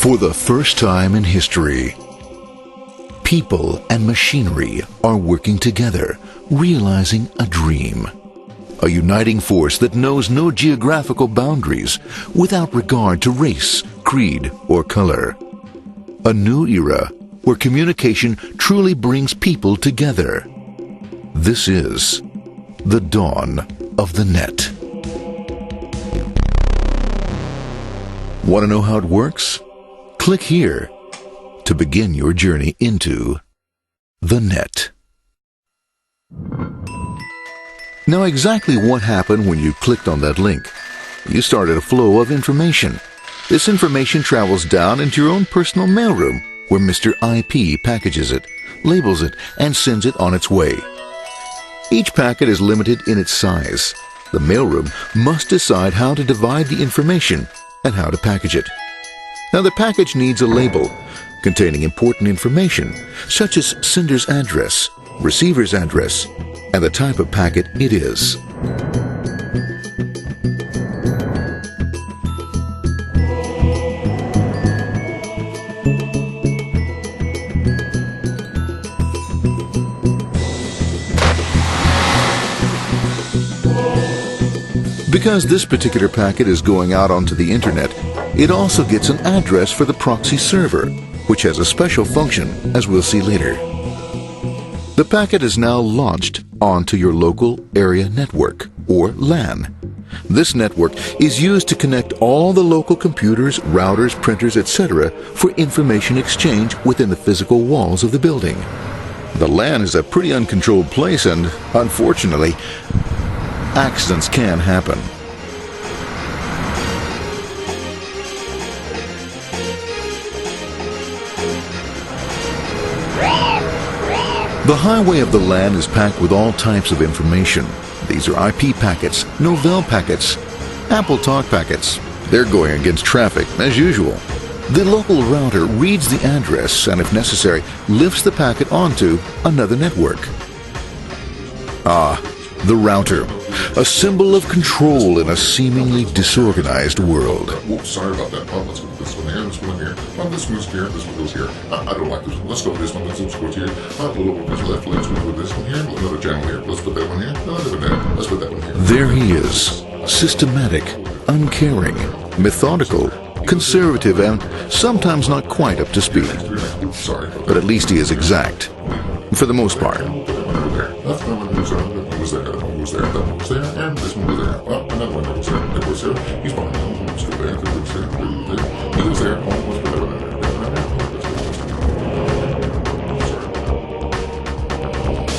For the first time in history, people and machinery are working together, realizing a dream. A uniting force that knows no geographical boundaries without regard to race, creed, or color. A new era where communication truly brings people together. This is the dawn of the net. Want to know how it works? Click here to begin your journey into the net. Now, exactly what happened when you clicked on that link? You started a flow of information. This information travels down into your own personal mailroom, where Mr. IP packages it, labels it, and sends it on its way. Each packet is limited in its size. The mailroom must decide how to divide the information and how to package it. Now, the package needs a label containing important information, such as sender's address, receiver's address, and the type of packet it is. Because this particular packet is going out onto the internet, it also gets an address for the proxy server, which has a special function, as we'll see later. The packet is now launched onto your local area network, or LAN. This network is used to connect all the local computers, routers, printers, etc. for information exchange within the physical walls of the building. The LAN is a pretty uncontrolled place, and unfortunately, accidents can happen. The highway of the LAN is packed with all types of information. These are IP packets, Novell packets, Apple Talk packets. They're going against traffic, as usual. The local router reads the address and, if necessary, lifts the packet onto another network. The router, a symbol of control in a seemingly disorganized world. Whoops, sorry about that. Let's go with this one here, this one here. This moves here, this one goes here. I don't like this one. Let's go with this one. This one goes here. A little bit left. Let's move with this one here. Another channel here. Let's put that one here. Another there. Let's put that one here. There he is, systematic, uncaring, methodical, conservative, and sometimes not quite up to speed. Sorry. But at least he is exact, for the most part. That one goes there. That one goes there. That one goes there. That one goes there. And this one goes there. Well, another one goes there. That goes there. He's fine. Let's go there. That goes there. He goes there. Let's put that one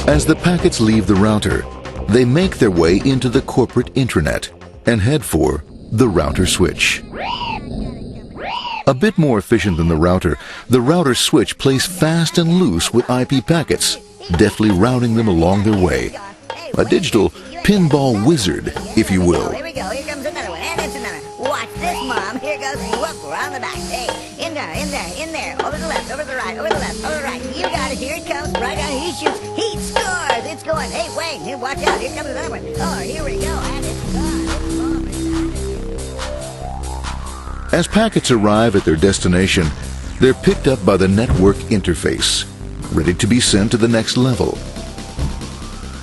there. As the packets leave the router, they make their way into the corporate intranet and head for the router switch. A bit more efficient than the router switch plays fast and loose with IP packets, deftly routing them along their way. A digital pinball wizard, if you will. Here we go. Here comes another one. And it's another. Watch this, Mom. Here goes. Whoop, we're on the back. Hey, in there, in there, in there. Over the left, over the right, over the left, over the right. You got it. Here it comes. Right on. He shoots. He scores. It's going. Hey, wait. Here, watch out. Here comes another one. Oh, here we go. And it's gone. As packets arrive at their destination, they're picked up by the network interface, ready to be sent to the next level.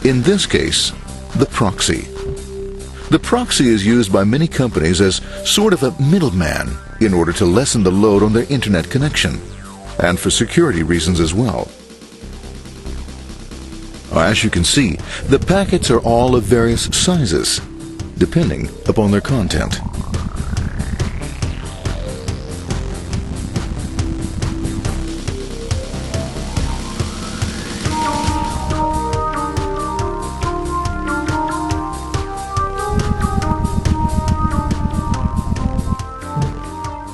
In this case, the proxy. The proxy is used by many companies as sort of a middleman in order to lessen the load on their internet connection, and for security reasons as well. As you can see, the packets are all of various sizes, depending upon their content.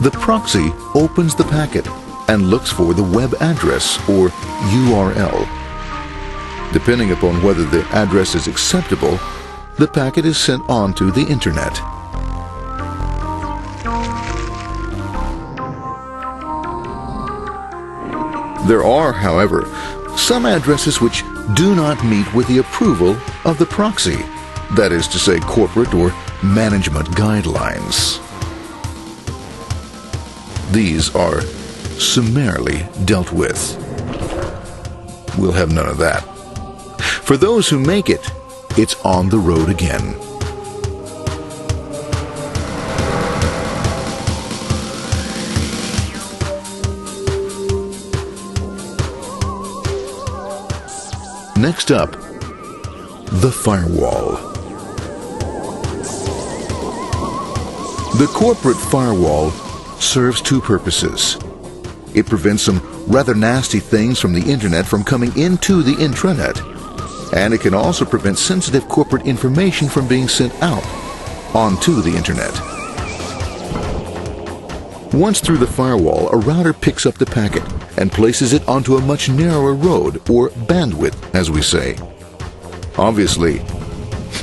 The proxy opens the packet and looks for the web address, or URL. Depending upon whether the address is acceptable, the packet is sent on to the internet. There are, however, some addresses which do not meet with the approval of the proxy, that is to say, corporate or management guidelines. these are summarily dealt with. We'll have none of that. For those who make it, it's on the road again. Next up, the firewall. The corporate firewall serves two purposes. It prevents some rather nasty things from the internet from coming into the intranet, and it can also prevent sensitive corporate information from being sent out onto the internet. Once through the firewall, a router picks up the packet and places it onto a much narrower road, or bandwidth, as we say. Obviously,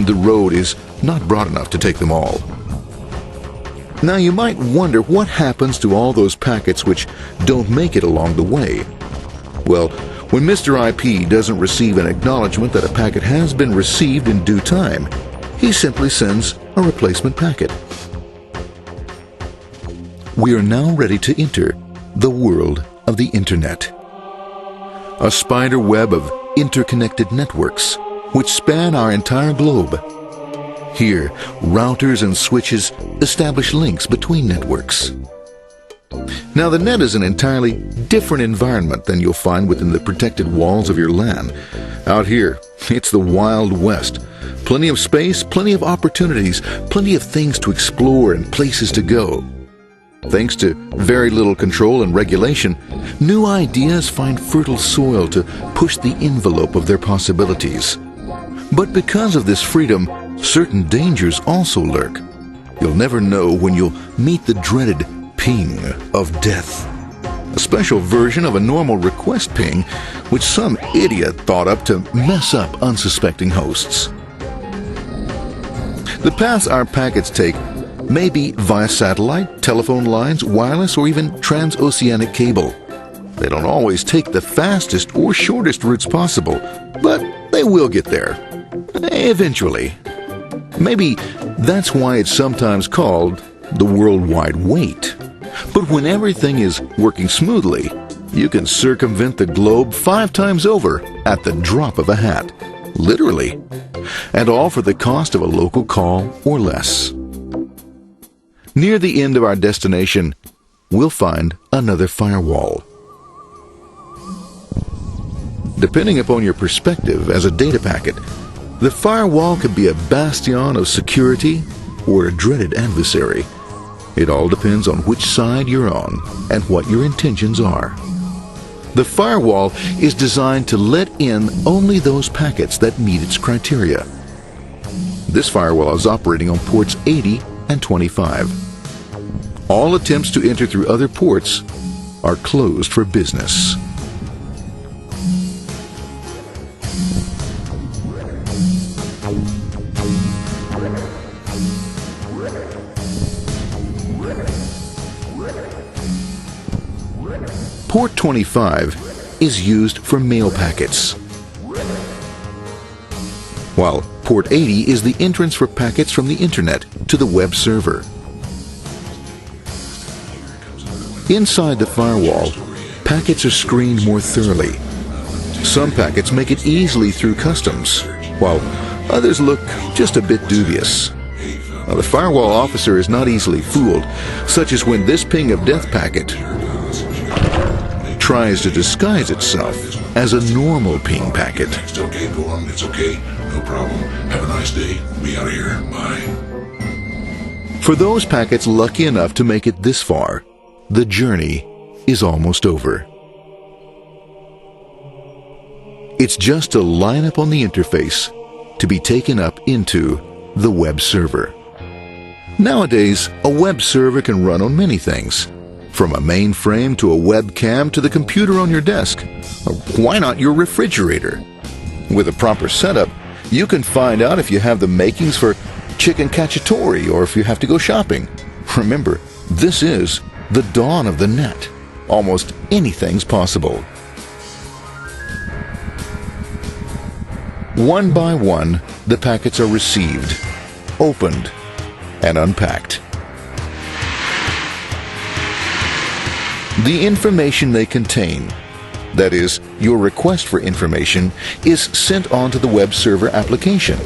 the road is not broad enough to take them all. Now you might wonder what happens to all those packets which don't make it along the way. Well, when Mr. IP doesn't receive an acknowledgement that a packet has been received in due time, he simply sends a replacement packet. We are now ready to enter the world of the Internet. A spider web of interconnected networks which span our entire globe. Here, routers and switches establish links between networks. Now, the net is an entirely different environment than you'll find within the protected walls of your LAN. Out here, it's the Wild West. Plenty of space, plenty of opportunities, plenty of things to explore and places to go. Thanks to very little control and regulation, new ideas find fertile soil to push the envelope of their possibilities. But because of this freedom, certain dangers also lurk. You'll never know when you'll meet the dreaded ping of death. A special version of a normal request ping, which some idiot thought up to mess up unsuspecting hosts. The paths our packets take may be via satellite, telephone lines, wireless, or even transoceanic cable. They don't always take the fastest or shortest routes possible, but they will get there. Eventually. Maybe that's why it's sometimes called the worldwide wait. But when everything is working smoothly, you can circumvent the globe 5 times over at the drop of a hat. Literally. And all for the cost of a local call or less. Near the end of our destination, we'll find another firewall. Depending upon your perspective as a data packet, the firewall could be a bastion of security or a dreaded adversary. It all depends on which side you're on and what your intentions are. The firewall is designed to let in only those packets that meet its criteria. This firewall is operating on ports 80 and 25. All attempts to enter through other ports are closed for business. Port 25 is used for mail packets, while Port 80 is the entrance for packets from the Internet to the web server. Inside the firewall, packets are screened more thoroughly. Some packets make it easily through customs, while others look just a bit dubious. Now, the firewall officer is not easily fooled, such as when this ping of death packet tries to disguise itself as a normal ping packet. It's okay, go on, it's okay, no problem. Have a nice day, we out of here, bye. For those packets lucky enough to make it this far, the journey is almost over. It's just a lineup on the interface to be taken up into the web server. Nowadays, a web server can run on many things, from a mainframe to a webcam to the computer on your desk. Or why not your refrigerator? With a proper setup, you can find out if you have the makings for chicken cacciatore or if you have to go shopping. Remember, this is the dawn of the net. Almost anything's possible. One by one, the packets are received, opened, and unpacked. The information they contain, that is, your request for information, is sent on to the web server application.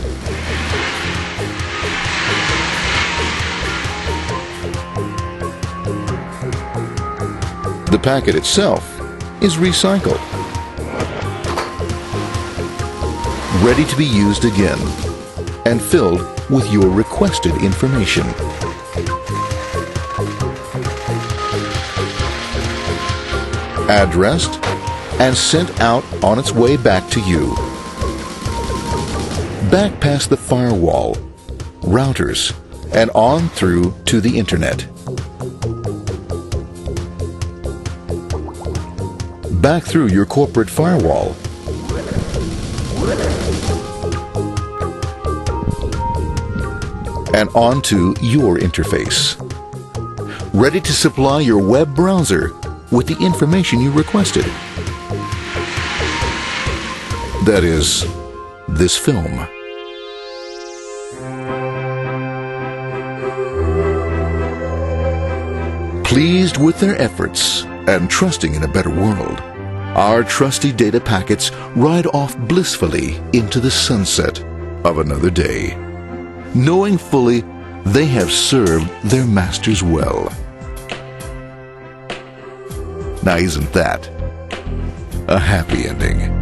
The packet itself is recycled, ready to be used again, and filled with your requested information. Addressed and sent out on its way back to you. Back past the firewall, routers, and on through to the internet. Back through your corporate firewall. And onto your interface. Ready to supply your web browser with the information you requested. That is, this film. Pleased with their efforts and trusting in a better world, our trusty data packets ride off blissfully into the sunset of another day, knowing fully they have served their masters well. Now, isn't that a happy ending?